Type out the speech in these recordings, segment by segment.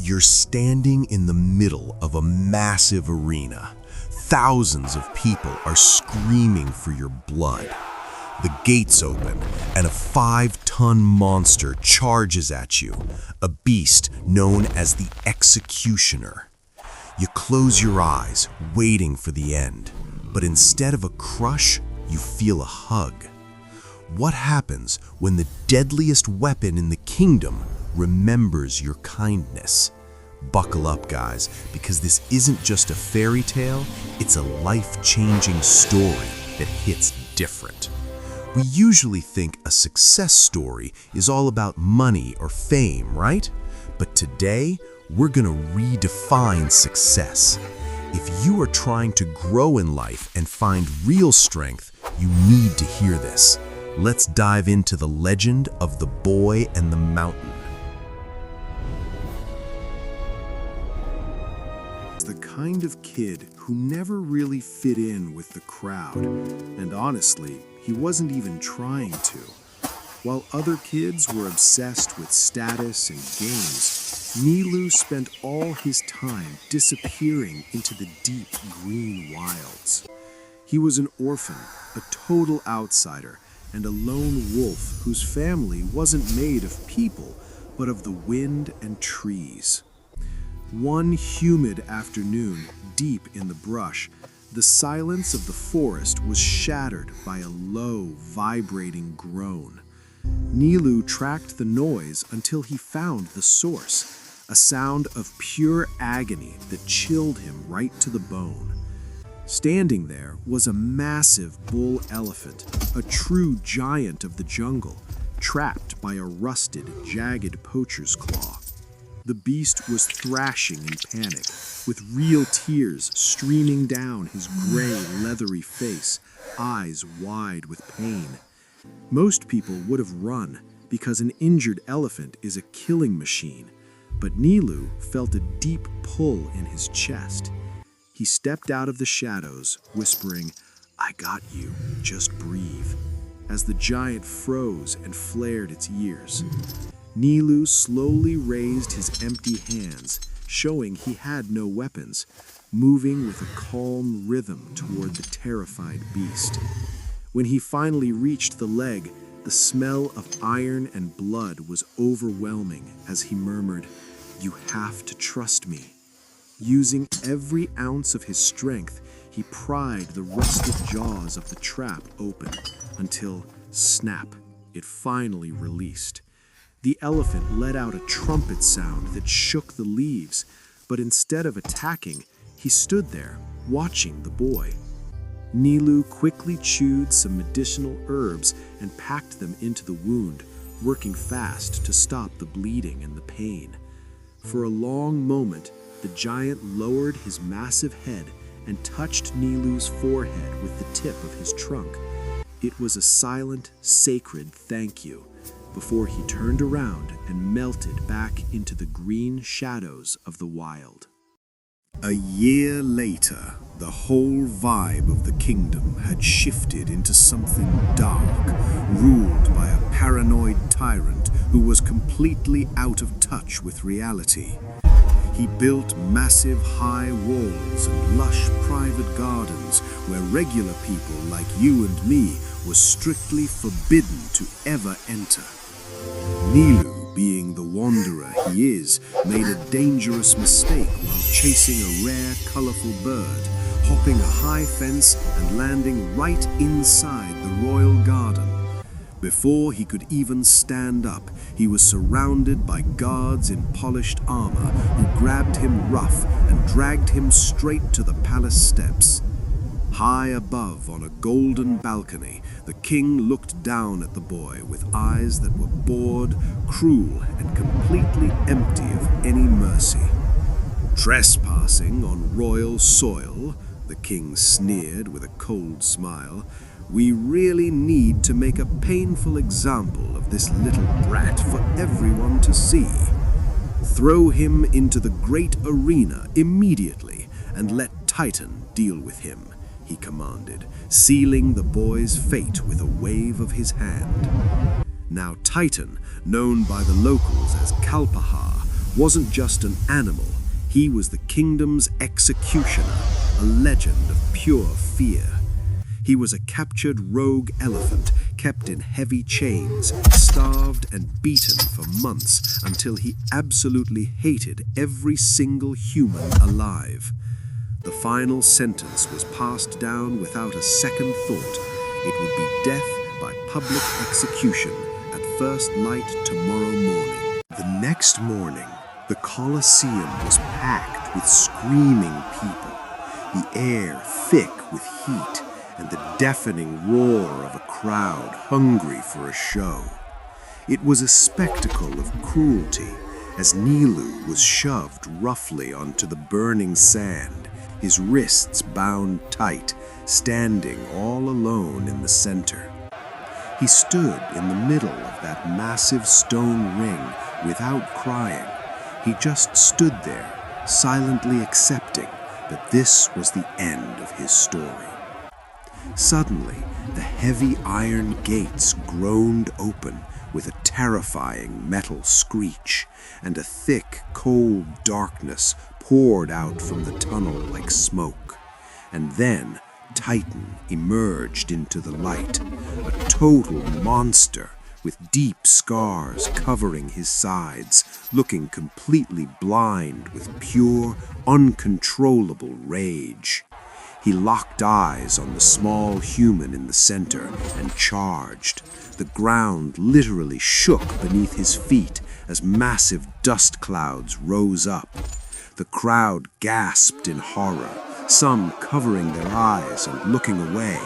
You're standing in the middle of a massive arena. Thousands of people are screaming for your blood. The gates open, and a 5-ton monster charges at you, a beast known as the Executioner. You close your eyes, waiting for the end, but instead of a crush, you feel a hug. What happens when the deadliest weapon in the kingdom remembers your kindness? Buckle up, guys, because this isn't just a fairy tale, it's a life-changing story that hits different. We usually think a success story is all about money or fame, right? But today, we're gonna redefine success. If you are trying to grow in life and find real strength, you need to hear this. Let's dive into the legend of the boy and the mountain. The kind of kid who never really fit in with the crowd, and honestly, he wasn't even trying to. While other kids were obsessed with status and games, Nilu spent all his time disappearing into the deep green wilds. He was an orphan, a total outsider, and a lone wolf whose family wasn't made of people, but of the wind and trees. One humid afternoon, deep in the brush, the silence of the forest was shattered by a low, vibrating groan. Nilu tracked the noise until he found the source, a sound of pure agony that chilled him right to the bone. Standing there was a massive bull elephant, a true giant of the jungle, trapped by a rusted, jagged poacher's claw. The beast was thrashing in panic, with real tears streaming down his gray, leathery face, eyes wide with pain. Most people would have run, because an injured elephant is a killing machine, but Nilu felt a deep pull in his chest. He stepped out of the shadows, whispering, "I got you, just breathe," as the giant froze and flared its ears. Nilu slowly raised his empty hands, showing he had no weapons, moving with a calm rhythm toward the terrified beast. When he finally reached the leg, the smell of iron and blood was overwhelming as he murmured, "You have to trust me." Using every ounce of his strength, he pried the rusted jaws of the trap open until, snap, it finally released. The elephant let out a trumpet sound that shook the leaves, but instead of attacking, he stood there, watching the boy. Nilu quickly chewed some medicinal herbs and packed them into the wound, working fast to stop the bleeding and the pain. For a long moment, the giant lowered his massive head and touched Nilu's forehead with the tip of his trunk. It was a silent, sacred thank you, before he turned around and melted back into the green shadows of the wild. A year later, the whole vibe of the kingdom had shifted into something dark, ruled by a paranoid tyrant who was completely out of touch with reality. He built massive high walls and lush private gardens where regular people like you and me were strictly forbidden to ever enter. Nilu, being the wanderer he is, made a dangerous mistake while chasing a rare, colorful bird, hopping a high fence and landing right inside the royal garden. Before he could even stand up, he was surrounded by guards in polished armor who grabbed him rough and dragged him straight to the palace steps. High above on a golden balcony, the king looked down at the boy with eyes that were bored, cruel, and completely empty of any mercy. "Trespassing on royal soil," the king sneered with a cold smile. "We really need to make a painful example of this little brat for everyone to see. Throw him into the great arena immediately and let Titan deal with him," he commanded, sealing the boy's fate with a wave of his hand. Now Titan, known by the locals as Kalpahar, wasn't just an animal, he was the kingdom's executioner, a legend of pure fear. He was a captured rogue elephant, kept in heavy chains, starved and beaten for months until he absolutely hated every single human alive. The final sentence was passed down without a second thought. It would be death by public execution at first light tomorrow morning. The next morning, the Colosseum was packed with screaming people, the air thick with heat, and the deafening roar of a crowd hungry for a show. It was a spectacle of cruelty as Nilu was shoved roughly onto the burning sand, his wrists bound tight, standing all alone in the center. He stood in the middle of that massive stone ring without crying. He just stood there, silently accepting that this was the end of his story. Suddenly, the heavy iron gates groaned open with a terrifying metal screech, and a thick, cold darkness poured out from the tunnel like smoke. And then Titan emerged into the light, a total monster with deep scars covering his sides, looking completely blind with pure, uncontrollable rage. He locked eyes on the small human in the center and charged. The ground literally shook beneath his feet as massive dust clouds rose up. The crowd gasped in horror, some covering their eyes and looking away,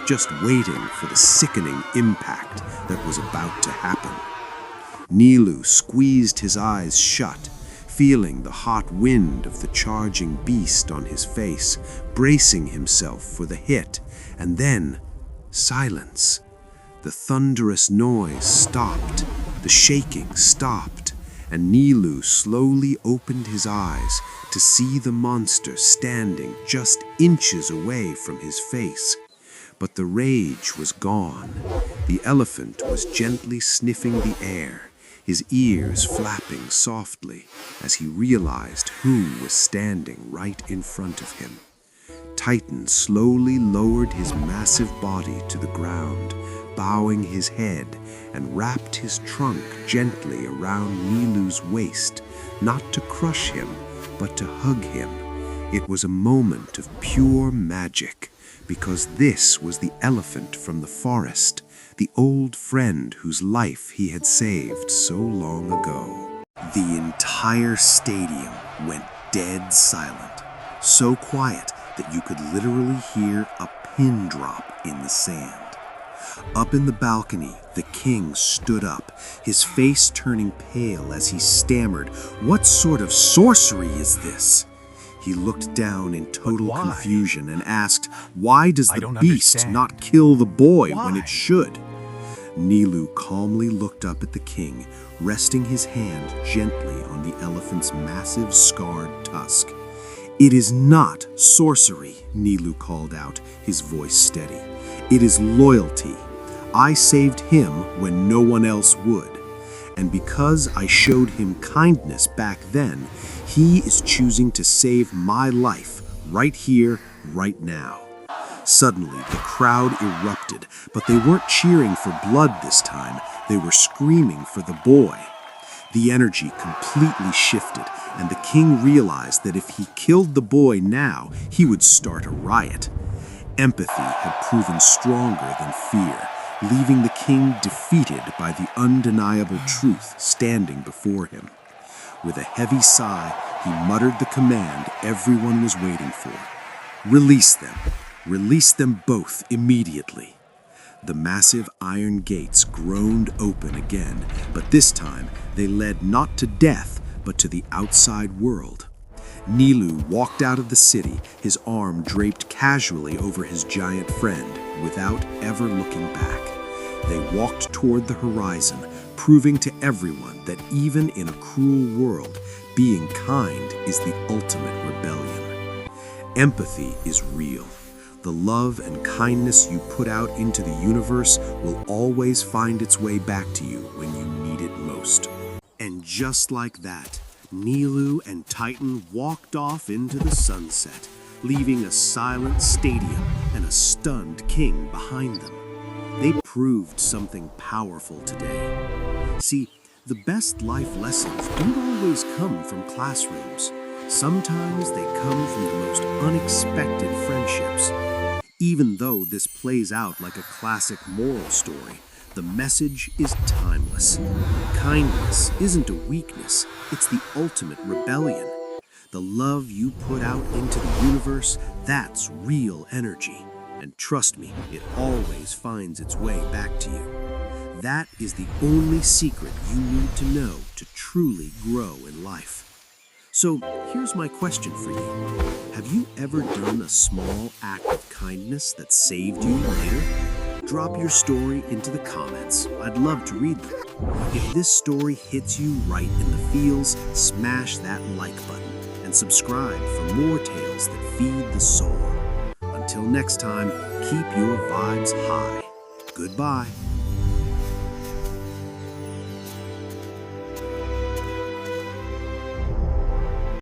just waiting for the sickening impact that was about to happen. Nilu squeezed his eyes shut, feeling the hot wind of the charging beast on his face, bracing himself for the hit, and then silence. The thunderous noise stopped, the shaking stopped, and Nilu slowly opened his eyes to see the monster standing just inches away from his face. But the rage was gone. The elephant was gently sniffing the air, his ears flapping softly as he realized who was standing right in front of him. Titan slowly lowered his massive body to the ground, bowing his head, and wrapped his trunk gently around Nilu's waist, not to crush him, but to hug him. It was a moment of pure magic, because this was the elephant from the forest, the old friend whose life he had saved so long ago. The entire stadium went dead silent, so quiet that you could literally hear a pin drop in the sand. Up in the balcony, the king stood up, his face turning pale as he stammered, "What sort of sorcery is this?" He looked down in total confusion and asked, "Why does the beast not kill the boy when it should?" Nilu calmly looked up at the king, resting his hand gently on the elephant's massive scarred tusk. "It is not sorcery," Nilu called out, his voice steady. "It is loyalty. I saved him when no one else would. And because I showed him kindness back then, he is choosing to save my life right here, right now." Suddenly, the crowd erupted, but they weren't cheering for blood this time. They were screaming for the boy. The energy completely shifted, and the king realized that if he killed the boy now, he would start a riot. Empathy had proven stronger than fear, leaving the king defeated by the undeniable truth standing before him. With a heavy sigh, he muttered the command everyone was waiting for. "Release them. Release them both immediately." The massive iron gates groaned open again, but this time they led not to death, but to the outside world. Nilu walked out of the city, his arm draped casually over his giant friend, without ever looking back. They walked toward the horizon, proving to everyone that even in a cruel world, being kind is the ultimate rebellion. Empathy is real. The love and kindness you put out into the universe will always find its way back to you when you need it most. And just like that, Nilu and Titan walked off into the sunset, leaving a silent stadium and a stunned king behind them. They proved something powerful today. See, the best life lessons don't always come from classrooms. Sometimes they come from the most unexpected friendships. Even though this plays out like a classic moral story, the message is timeless. Kindness isn't a weakness, it's the ultimate rebellion. The love you put out into the universe, that's real energy. And trust me, it always finds its way back to you. That is the only secret you need to know to truly grow in life. So here's my question for you. Have you ever done a small act of kindness that saved you later? Drop your story into the comments. I'd love to read them. If this story hits you right in the feels, smash that like button and subscribe for more tales that feed the soul. Until next time, keep your vibes high. Goodbye.